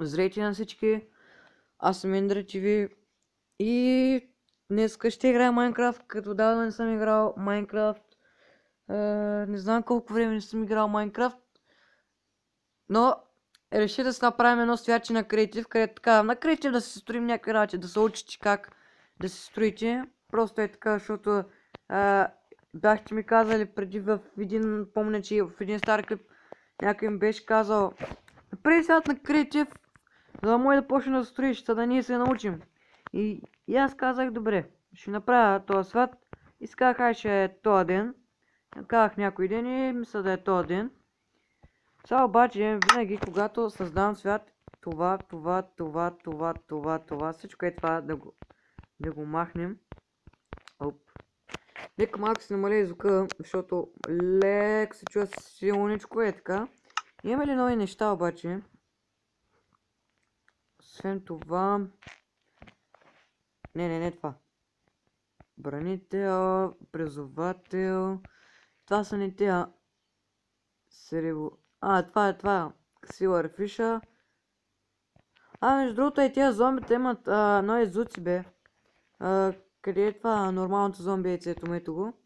Здравейте на всички, аз съм Ендра TV и днеска ще играя Майнкрафт, като давно не съм играл Майнкрафт. Не знам колко време не съм играл Майнкрафт, но реши да си направим едно святче на креатив, където така, на креатив да си строим някакви работи, да се учите как да се строите. Просто е така, защото бяхте ми казали преди в един, помня, че в един стар клип някой ми беше казал: направи свят на креатив, за да може да почне да строиш, за да ние се научим. И аз казах, добре, ще направя този свят. И си казах, ай, ще е този ден. Казах някой ден и мисля да е този ден. Сега обаче, винаги когато създавам свят, това, всичко е това да го махнем. Оп. Нека малко се намаля звука, защото леко се чува силничко е така. Имаме ли нови неща обаче? Освен това... Не това. Бранител, призовател. Това са не тя. Това е сила рефиша. Между другото и тия зомбите имат нови зуци, бе. Къде е това нормалното зомби яйцето, ето го.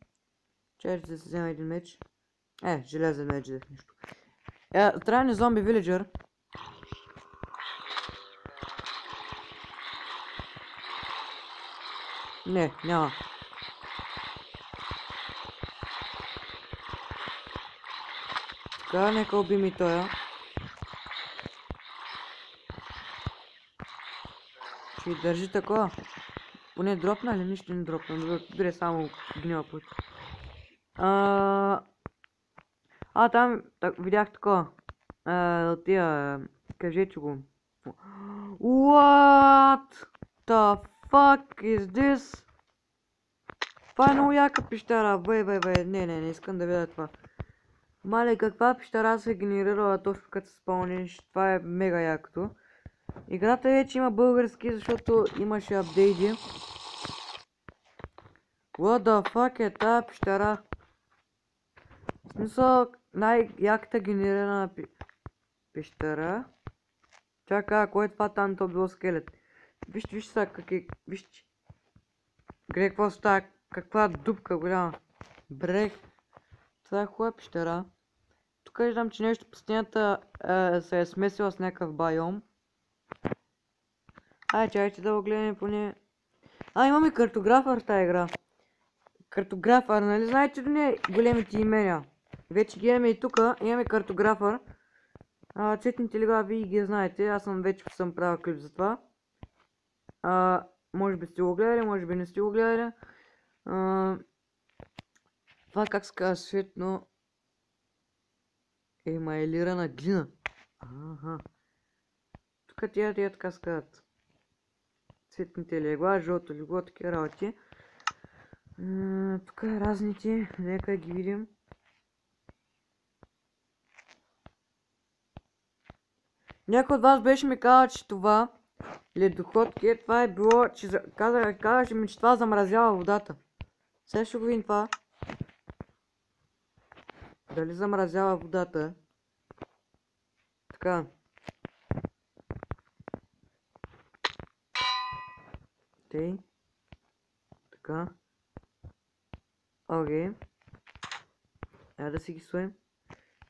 Чакайте да се взема един меч. Железен меч, деф нищо. Трябва ни зомби вилиджър. Не, няма. Така, нека убим и тоя. Ще държи такова. Поне дропна ли? Нищо не дропна. Добре, само гнила път. Там видях такова. От тия... Кажете го. What the fuck is this? Това е много яка пещера. Бе. Не искам да видя това. Мале, каква пещера се генерирала точно като се спомниш. Това е мега якото. Играта вече има български, защото имаше апдейти. What the fuck е тази пещера? В смисъл, най-яката генерирана пещера. Чакай, кой е това там, то било скелет? Вижте сега вижте. Гледай какво става, каква дупка голяма. Брех. Това е хубава пещера. Тук виждам, че нещо пустинята се е смесила с някакъв байом. Чакайте да го гледаме поне. Имаме картографър в тази игра. Картографър, нали знаете ли не големите имена? Вече ги имаме и тук, имаме картографър. Цветните лега вие ги знаете, аз вече съм правил клип за това. Може би сте го гледали, може би не сте го гледали. Това как се казва светно... Емайлирана глина. Тук тия така се казват. Цветните легла, жълто легло, такива работи. Тук е разните, нека ги видим. Някой от вас беше ми казал, че това ледоходки, това е било, че казваше ми, че това замразява водата. Сега ще го видим това. Дали замразява водата? Така. Тей. Така. Окей. Я да си ги сложим.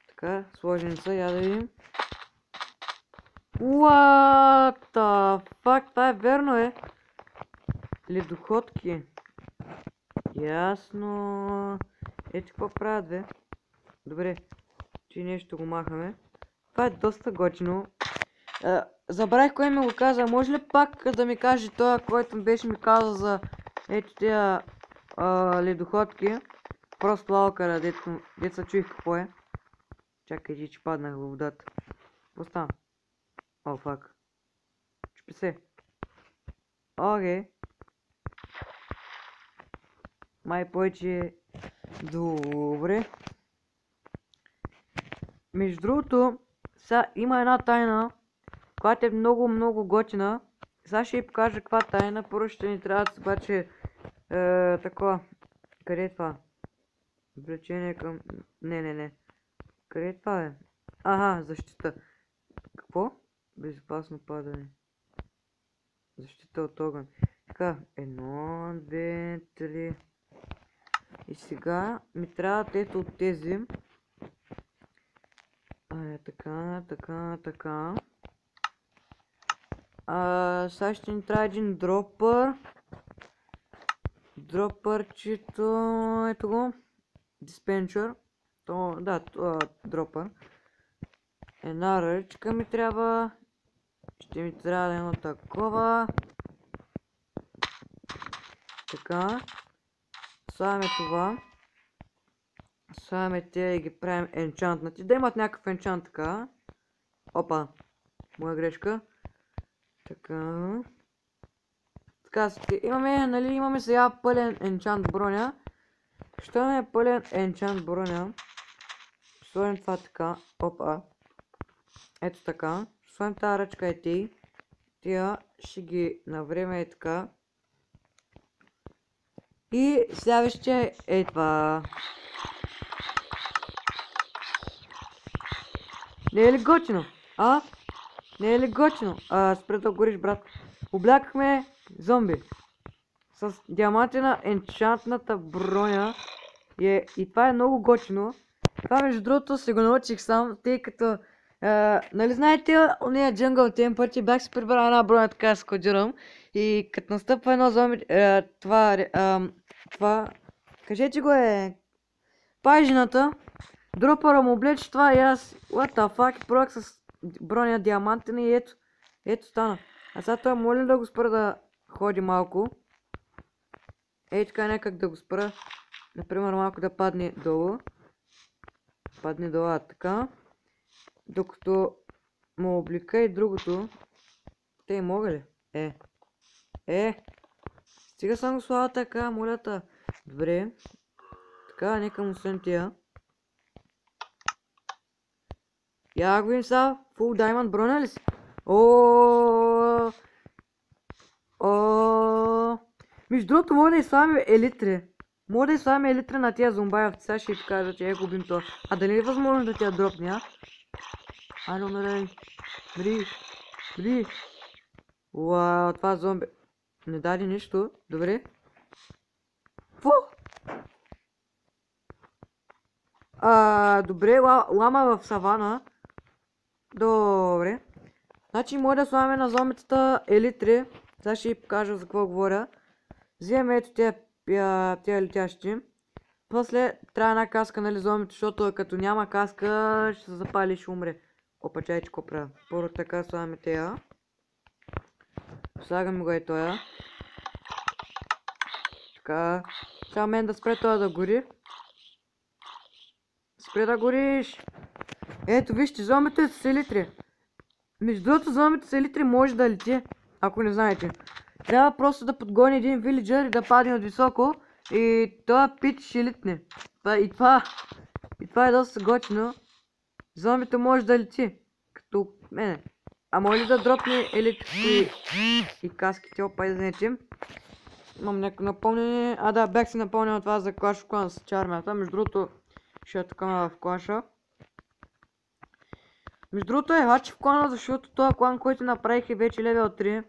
Така, сложим са, я да видим. What the fuck? Това е верно, е. Ледоходки. Ясно. Ето какво правят, бе. Добре. Че нещо го махаме. Това е доста готино. Забравих кой ми го каза. Може ли пак да ми каже той, който беше ми казал за ето тия ледоходки? Просто лалкара, деца чуих какво е. Чакай, че паднах във водата. Какво стана? О, фак. Чупи се. Окей. Май повече. Добре. Между другото, сега има една тайна, която е много готина. Сега ще ви покажа каква тайна. Първо ще ни трябва да се обаче такова. Къде е това? Влечение към... Не. Къде е това, бе? Защита. Какво? Безопасно падане. Защита от огън. Така, 1, 2, 3. И сега ми трябват ето от тези. Така. Сега ще ни трябва един дропър. Дропърчето, ето го. Диспенчър. Дропър. Една ръчка ми трябва. Ще ми трябва едно такова. Така. Слагаме това. Слагаме те и ги правим енчантнати. Да имат някакъв енчант така. Опа. Моя грешка. Така. Така, имаме сега пълен енчант броня. Що имаме пълен енчант броня? Сложим това така. Опа. Ето така. Сложим тази ръчка и тия ще ги навреме и така. И следващия е това. Не е ли готино? Не е ли готино? Спре да гориш, брат. Облякахме зомби. С диамантина енчантната броня. И това е много готино. Това между другото се го научих сам, тъй като... нали знаете, ония джунгъл тем пъти бях си прибрал една броня така да складирам. И като настъпва едно зомби... Кажете го пажината. Дропъра му облече това и аз... What the fuck? Пробвах с броня диамантина и ето стана. А сега той моля да го спра да ходи малко. Ей така някак да го спра. Например малко да падне долу. Падне долу така. Докато му облика и другото. Те мога ли? Стига съм го слава така, молята. Добре. Така, нека му слем тия. Я го видим сега. Full Diamond броня ли си? Между другото мога да изслагаме елитри. Мога да изслагаме елитри на тия зомбаевци. Сега ще ви кажа, че губим това. А дали е възможно да тия дропня? Айде умирай. Бри. Уау, това зомби. Не даде нищо. Добре. Фу! Добре, лама в савана. Добре. Значи може да слагаме на зомбитата елитри. Сега ще ви покажа за какво говоря. Вземем ето тия летящи. После трябва една каска, нали, зомбите, защото като няма каска ще се запали и ще умре. Опа, чай, че правя. Първо така слагаме тея. Слагаме го и тоя. Така. Сега мен да спре това да гори. Спре да гориш! Ето вижте, зомбите са елитри. Между другото, зомбите са елитри може да лети, ако не знаете. Трябва просто да подгони един вилиджър и да падне от високо. И това пич ще литне. И това е доста готино. Зомбите може да лети. Като мене. А може ли да дропне елитри и каските? Опа, извинете. Имам някакво напомнение. Да, бях си напомнил това за Clash of Clans с армията. Между другото, ще е така в клаша. Между другото е хачи в клана, защото този клан, който направих е вече левел 3.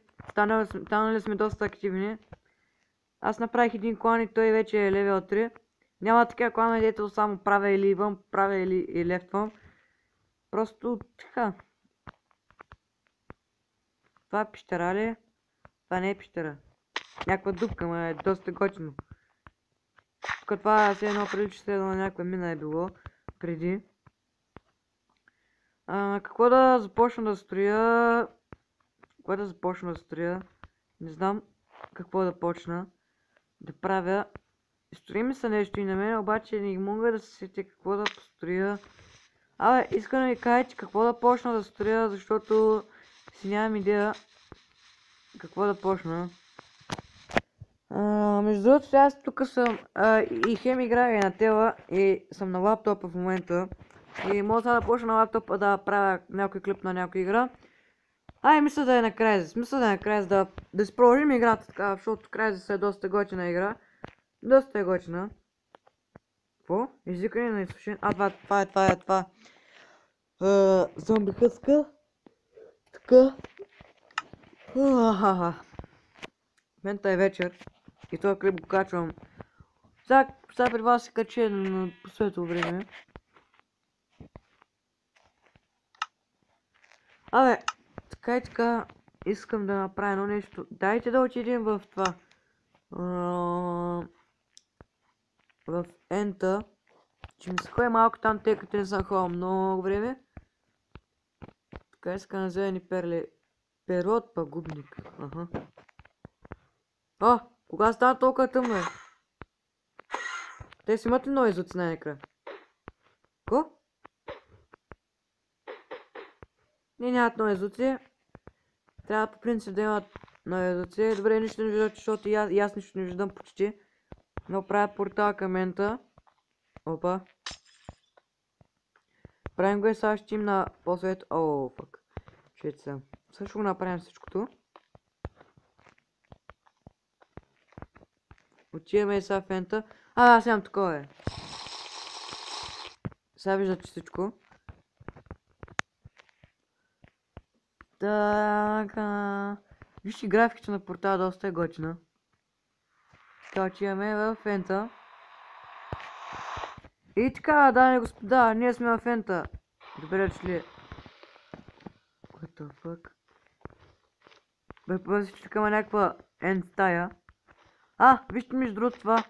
Станали сме доста активни. Аз направих един клан и той вече е левел 3. Няма такива клана, дето само правя или идвам, правя или лефтвам. Просто така. Това е пещера ли? Това не е пещера. Някаква дупка, но е доста готино. Тук това се едно прилича на някаква мина е било преди. Какво да започна да строя? Не знам какво да почна да правя. Строи ми се нещо и на мен, обаче не мога да се сетя какво да построя. Искам да ви кажа, че какво да почна да строя, защото си нямам идея какво да почна. Между другото, аз тук съм и хем играя и на тела и съм на лаптопа в момента. И мога да почна на лаптопа да правя някой клип на някоя игра. Мисля да е на Crysis. Да си продължим играта така, защото Crysis е доста готина игра. Доста е готина. Какво? Извикане на изсушен. Това е. Зомби хъска. Така. В момента е вечер. И този клип го качвам. Сега при вас се качи на последното време. Абе, така и така искам да направя едно нещо. Дайте да отидем в това. В Ента. Че ми се ходи малко там, тъй като не съм ходил много време. Така искам да взема ни перли. Перо от пагубник. Кога стана толкова тъмно е? Те си имат ли нови звуци на екран? Ко? Не, нямат нови звуци. Трябва по принцип да имат нови звуци. Добре, нищо не виждам, защото и аз нищо не виждам почти. Но правя портал към Ента. Опа. Правим го и сега ще им на по-свет. Фак. Чуете се. Също го направим всичкото. Отиваме и сега в Ента. Аз имам такова е. Сега виждате всичко. Така. Вижте графиката на портала доста е готина. Така отиваме в Ента. И така, дами и господа, ние сме в Ента. Добре дошли. What the fuck? Бе, пъзи, че към някаква Ент стая. Вижте между другото това.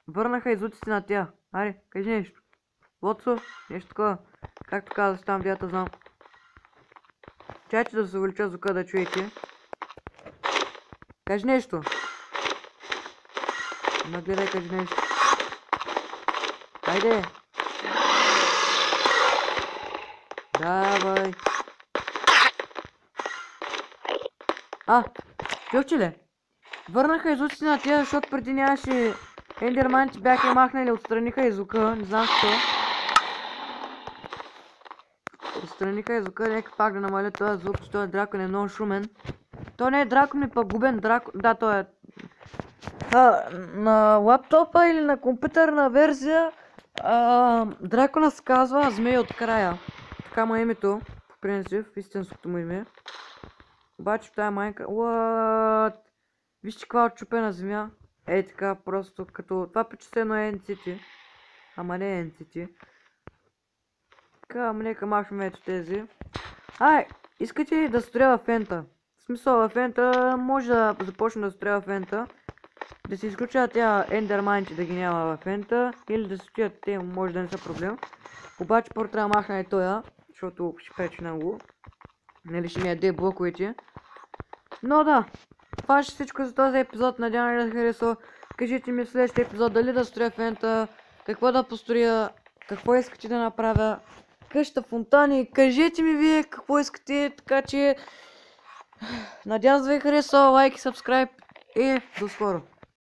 Върнаха звуците на тя. Аре, кажи нещо. Лоцо, нещо такова. Както казваш там, вията знам. Чайте да се увелича звука да чуете. Кажи нещо. Нагледай, кажи нещо. Хайде. Давай. Чухте ли? Върнаха звуците на тя, защото преди нямаше ендерманите бяха махнали, отстраниха и звука, не знам защо. Отстраниха и звука, нека пак да намаля този звук, че този дракон е много шумен. Той не е дракон, е пагубен дракон, да, той е. На лаптопа или на компютърна версия дракона се казва Змей от края. Така му е името, по принцип, истинското му име. Обаче в тази майка... Вижте каква отчупена земя. Ей така, просто като... Това почистено е End-City. Ама не е End-City. Така, нека махаме ето тези. Искате ли да строя в Ента? В смисъл в Ента може да започна да строя в Ента. Да се изключва тя ендерманите да ги няма в Ента. Или да се стоят те, може да не са проблем. Обаче първо трябва да махна и тоя, защото ще пречи много. Нали ще ми яде блоковете. Но да, това ще всичко за този епизод. Надявам ли да харесва. Кажете ми в следващия епизод дали да строя в Ента, какво да построя, какво искате да направя, къща, фонтани. Кажете ми вие какво искате, така че надявам се да ви харесва, лайк и сабскрайб и до скоро.